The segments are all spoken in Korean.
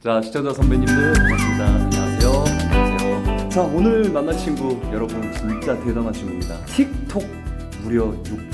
자, 시청자 선배님들 반갑습니다. 안녕하세요. 안녕하세요. 자, 오늘 만날 친구 여러분 진짜 대단한 친구입니다. 틱톡 무려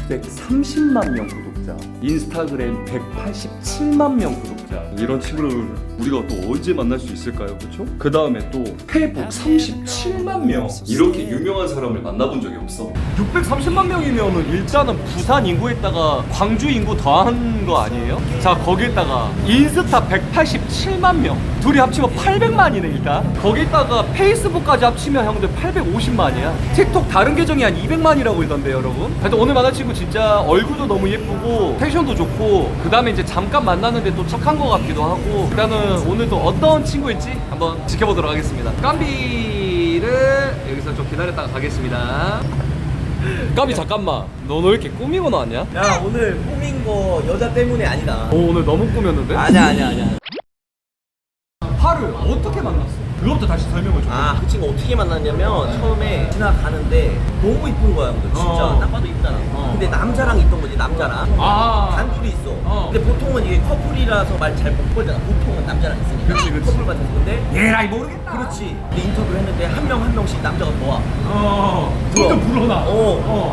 630만 명 구독자, 인스타그램 187만 명 구독자. 이런 친구를 우리가 또 언제 만날 수 있을까요? 그렇죠? 그 다음에 또 페이북 37만 명. 이렇게 유명한 사람을 만나본 적이 없어. 630만 명이면은 일단은 부산 인구에다가 광주 인구 더한 거 아니에요? 자, 거기에다가 인스타 187만 명. 둘이 합치면 800만이네 일단. 거기다가 페이스북까지 합치면 형들 850만이야. 틱톡 다른 계정이 한 200만이라고 있던데 여러분. 하여튼 오늘 만날 친구 진짜 얼굴도 너무 예쁘고 텐션도 좋고, 그 다음에 이제 잠깐 만났는데 또 착한 거 같기도 하고. 일단은 오늘 또 어떤 친구일지 한번 지켜보도록 하겠습니다. 깜비를 여기서 좀 기다렸다가 가겠습니다. 깜비 잠깐만, 너 왜 이렇게 꾸미고 나왔냐? 야, 오늘 꾸민 거 여자 때문에 아니다. 오, 오늘 너무 꾸몄는데? 아니야. 파를 어떻게 만났어? 그것부터 다시 설명을 좀. 아, 그 친구 어떻게 만났냐면 처음에 지나가는데 너무 이쁜 거야. 근데 진짜 딱 봐도 이쁘잖아. 근데 남자랑 있던 거지, 남자랑. 단둘이 있어. 근데 보통은 이게 커플이라서 말 잘 못 걸잖아. 보통은 남자랑 있으니까. 그치. 커플 같아서. 근데 에라이 모르겠다. 그렇지. 근데 인터뷰 했는데 한 명 한 명씩 남자가 더 와. 좀 불러놔.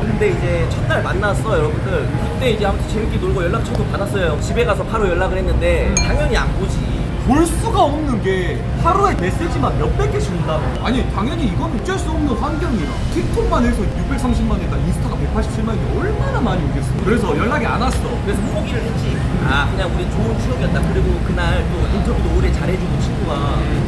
근데 이제 첫날 만났어, 여러분들. 그때 이제 아무튼 재밌게 놀고 연락처도 받았어요. 집에 가서 바로 연락을 했는데 당연히 안 보지. 볼 수가 없는 게 하루에 메시지만 몇백 개씩 온다며. 아니 당연히 이건 어쩔 수 없는 환경이라. 틱톡만 해서 630만에다 인스타가 187만이 얼마나 많이 오겠어. 그래서 연락이 안 왔어. 그래서 포기를 했지. 아, 그냥 우리 좋은 추억이었다. 그리고 그날 또 인터뷰도 오래 잘해주고 친구가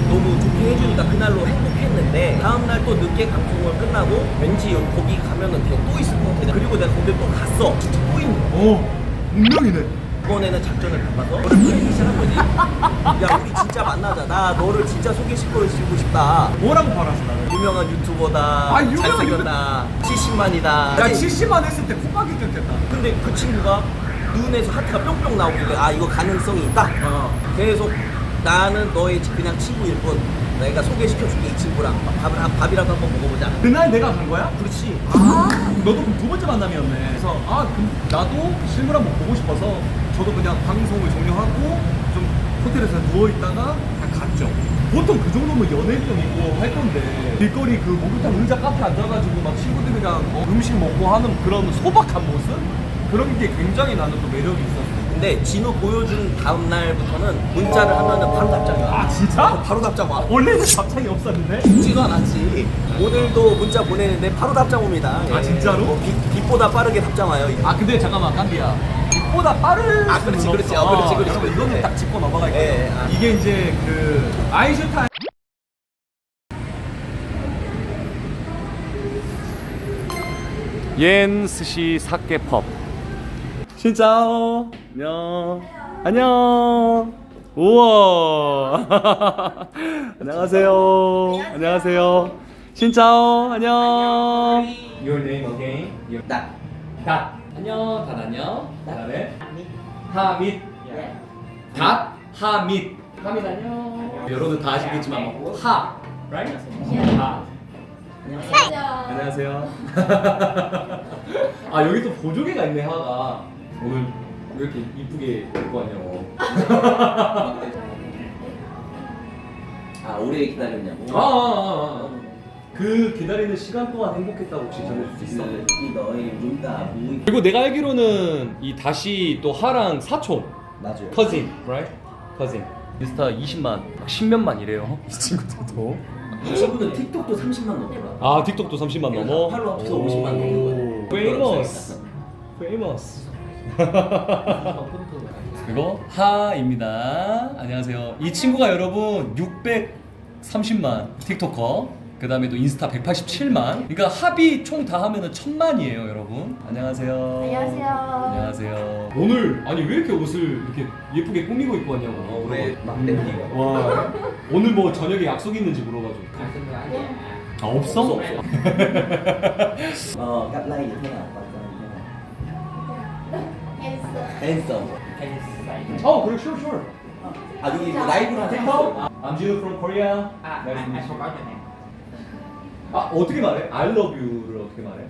너무 좋게 해주니까 그날로 행복했는데, 다음날 또 늦게 방송을 끝나고 왠지 거기 가면은 그냥 또 있을 것 같아. 그리고 내가 거기 또 갔어. 진짜 또 있는 거야. 운명이네. 이번에는 작전을 바꿔서 너를 부르기 시작한 거지. 야, 우리 진짜 만나자. 나 너를 진짜 소개시켜주고 싶다. 뭐라고 말하지 나는? 유명한 유튜버다. 유명한 잘생겼다. 70만이다. 야 70만 했을 때 콧방귀 꼈겠다. 근데 그 친구가 눈에서 하트가 뿅뿅 나오길래 아, 이거 가능성이 있다. 계속 나는 너의 그냥 친구일 뿐, 내가 소개시켜줄게 이 친구랑 밥이라도 한번 먹어보자. 그날 내가 간 거야? 그렇지. 너도 그럼 두 번째 만남이었네. 그래서 그럼 나도 실물 한번 보고 싶어서 저도 그냥 방송을 종료하고 좀 호텔에서 누워 있다가 그냥 갔죠. 보통 그 정도면 연예병이고 할 건데, 길거리 그 목욕탕 의자 카페 앉아가지고 막 친구들이랑 음식 먹고 하는 그런 소박한 모습? 그런 게 굉장히 나는 또 매력이 있었어. 근데 진우 보여준 다음 날부터는 문자를 하면은 바로 답장이 와. 아 진짜? 바로 답장 와. 원래는 답장이 없었는데? 죽지도 않았지. 오늘도 문자 보내는데 바로 답장 옵니다. 아, 진짜로? 빛보다 빠르게 답장 와요. 이거. 근데 잠깐만 깜비야, 빛보다 빠른 그렇지. 수는 그렇지. 없어. 그렇지. 여러분, 이거는 네. 딱 짚고 넘어갈게요. 네, 이게 이제 그 아인슈타인 옌스시 사케펍. 신짜오. 안녕. 우와. 안녕하세요. 신짜오. 안녕. Your name again? 닷. 안녕. 닷 안녕. 그다음에 하밋. 닷 하밋. 하밋 안녕. 여러분들 다 아시겠지만 하. Right? 하. 안녕하세요. 여기 또 보조개가 있네. 하가 오늘 왜 이렇게 이쁘게 입고 왔냐고. 오래 기다렸냐고. 그 기다리는 시간 동안 행복했다고 혹시 전해줄 수 있어? 이 너의 문다 무이. 그리고 내가 알기로는 이 다시 또 하랑 사촌, 맞아요. 커진, right? 커진. 인스타 20만, 막 10몇만 이래요. 이 친구들도. 이 친구는 틱톡도 30만 넘더라. 틱톡도 30만 넘어? 팔로워 합쳐서 50만 넘는 거야. 페이머스. 그리고 하입니다. 안녕하세요. 이 친구가 여러분 630만 틱토커, 그 다음에 또 인스타 187만. 그러니까 합이 총 다 하면은 1000만이에요 여러분. 안녕하세요. 안녕하세요. 오늘 왜 이렇게 옷을 이렇게 예쁘게 꾸미고 입고 왔냐고. 올해 막내기가. 와, 오늘 뭐 저녁에 약속 있는지 물어가지고. 없어? cắt lay như thế nào? Handsome. 그래, sure. 여기 뭐 라이브로 하는 거? I'm Jinu from Korea. I forgot your name. 어떻게 말해? I love you를 어떻게 말해?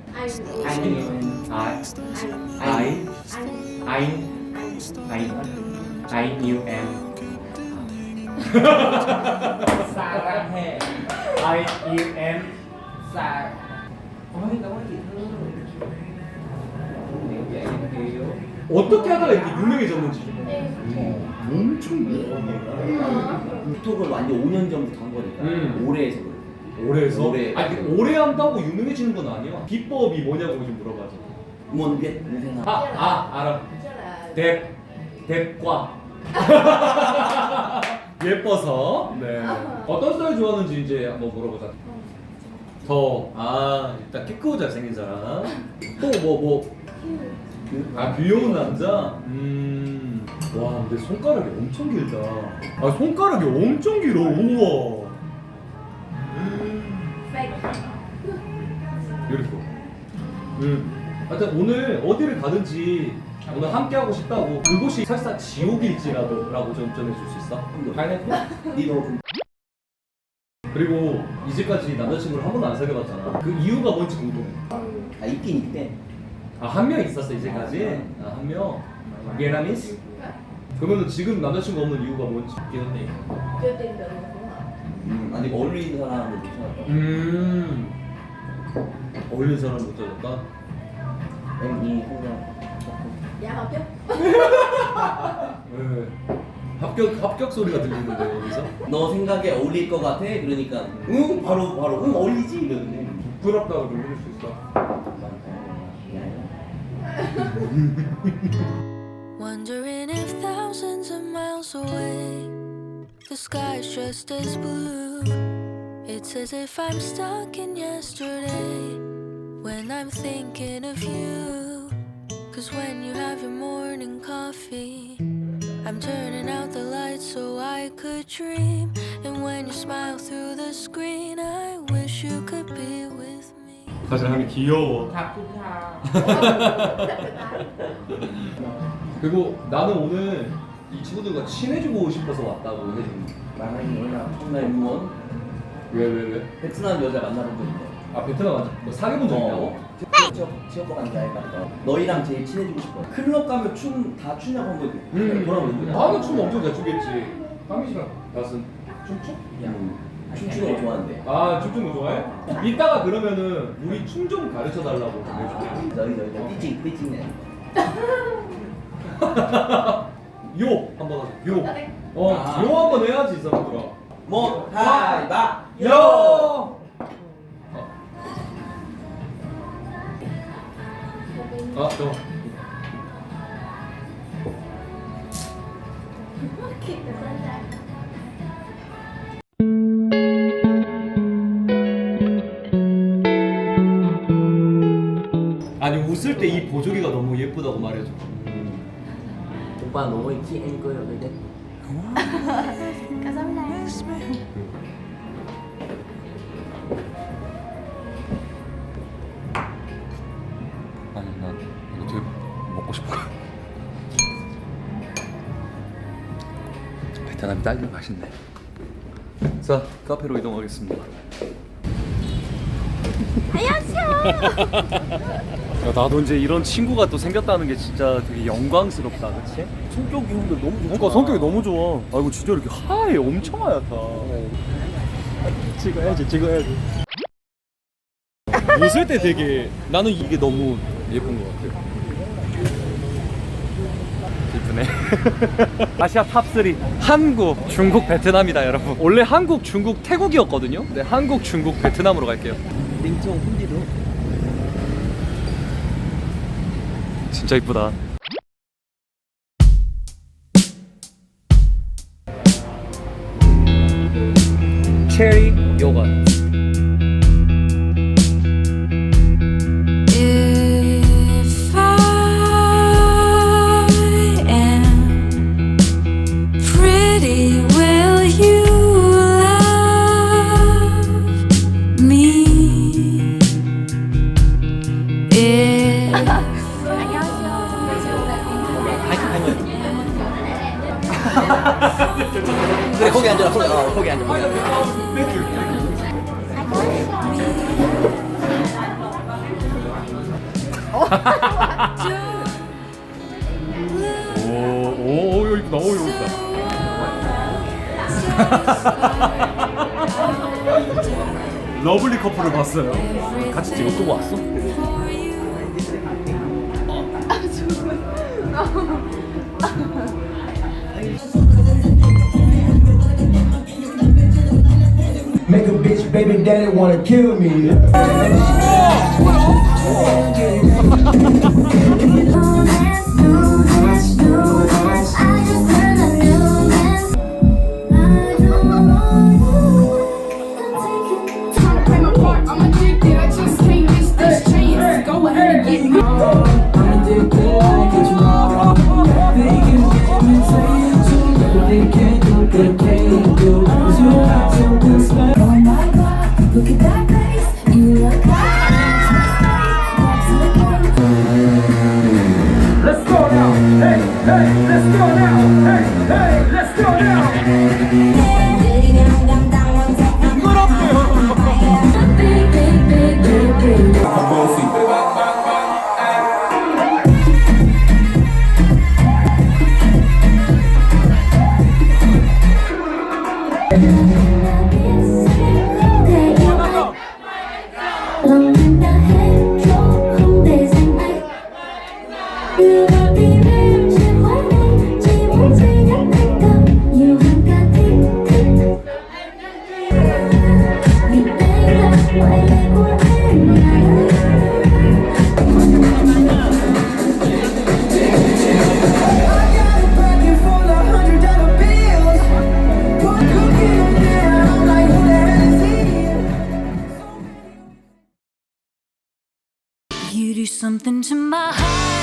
I knew and 사랑해. IEM 사. 어이 너무 어떻게 하다가 이렇게 유명해졌는지. 엄청 틱톡을 완전 5년 전부터 한 거니까 오래 해서 그래. 오래해서? 오래. 아니 오래 한다고 유명해지는 건 아니야. 비법이 뭐냐고 좀 물어봐줘. 뭔데? 무슨 알아. 뎁과 예뻐서. 네. 어떤 스타일 좋아하는지 이제 한번 물어보자. 일단 키 크고 잘생긴 사람. 또 귀여운 남자. 와, 근데 손가락이 엄청 길다. 손가락이 엄청 길어. 우와. beautiful. 하여튼 오늘 어디를 가든지 오늘 함께 하고 싶다고. 그곳이 설사 지옥일지라도라고 좀 전해줄 수 있어? 파인애플? 니도 그리고 이제까지 남자친구를 한 번도 안 사귀어봤잖아. 그 이유가 뭔지 궁금해. 아 있긴 있대. 한 명 있었어 이제까지. 한 명. 예라미스? 그러면 지금 남자친구 없는 이유가 뭔지. 기현님. 아직 어울리는 사람을 못 찾았다. 어울리는 사람 못 찾았다. 이 항상 Dạ học chứ. 네. 합격 소리가 들리는데 여기서. 너 생각에 어울릴 것 같아? 그러니까 응 바로 응 어울리지 이러는데. 부끄럽다고 좀 해줄 수 있어? Wondering if thousands of miles away, the sky's just as blue. It's as if I'm stuck in yesterday when I'm thinking of you. 'Cause when you have your morning coffee, I'm turning out the lights so I could dream. And when you smile through the screen, I wish you could be with me. 사실 하면 귀여워. 그리고 나는 오늘 이 친구들과 친해지고 싶어서 왔다고 해준. 만약에 너나 정말 무언 왜? 베트남 여자 만나본 적 있어? 베트남 너 사귀어본 적 있냐고? 취업과 간다니까 너희랑 제일 친해지고 싶어. 클럽 가면 다 추냐고 한 거지. 돌아보는 거야. 나는 춤 엄청 잘 추겠지. 하민이랑 나슨 춤춰? 춤추는 거 좋아하는데. 춤추는 거 좋아해? 이따가 그러면은 우리 춤 좀 가르쳐 달라고 좀 해줄게. 너희 삐찡네. 요 한번 하자. 요. 아. 요 한번 해야지 이 사람들아. 뭐 하이바 요. 저. 아니 웃을 때 이 보조개가 너무 예쁘다고 말해줘. 오빠 너무 키인 거예요, 근데. 아니 나 이거 되게 먹고 싶어. 베트남 딸기 맛있네. 자 카페로 이동하겠습니다. 야, 나도 이제 이런 친구가 또 생겼다는 게 진짜 되게 영광스럽다, 그렇지? 성격이 형들 너무 좋아. 그러니까 성격이 너무 좋아. 아이고 진짜 이렇게 하얘, 엄청 하얗다. 찍어야지. 웃을 때 되게 나는 이게 너무 예쁜 것 같아. 예쁘네. 아시아 탑3 한국, 중국, 베트남이다 여러분. 원래 한국, 중국, 태국이었거든요. 근데 한국, 중국, 베트남으로 갈게요. 링청 훈디도. 진짜 이쁘다. 체리 요거. If I am pretty, will you love me? If 그래 거기 앉아. 거기 앉아. 오 이쁘다. 오 이쁘다. 러블리 커플을 봤어요. 같이 찍어 또 왔어? Make a bitch baby daddy wanna kill me. I'm addicted, I just can't miss this chance. Go ahead and get me. I'm addicted, I get you wrong. They can imitate you, but they can't do what they can't do. 'Cause you got something special. Oh my god, look at that face. You look Let's go now. Hey, hey, let's go now. Hey, hey, let's go now. big, big, big, big, big. lòng anh đã hết chỗ không để dành anh đưa vào tim em chìa khóa này chỉ muốn duy nhất anh cầm nhiều hơn cả thích thích vì đây là ngoại lệ của em You do something to my heart.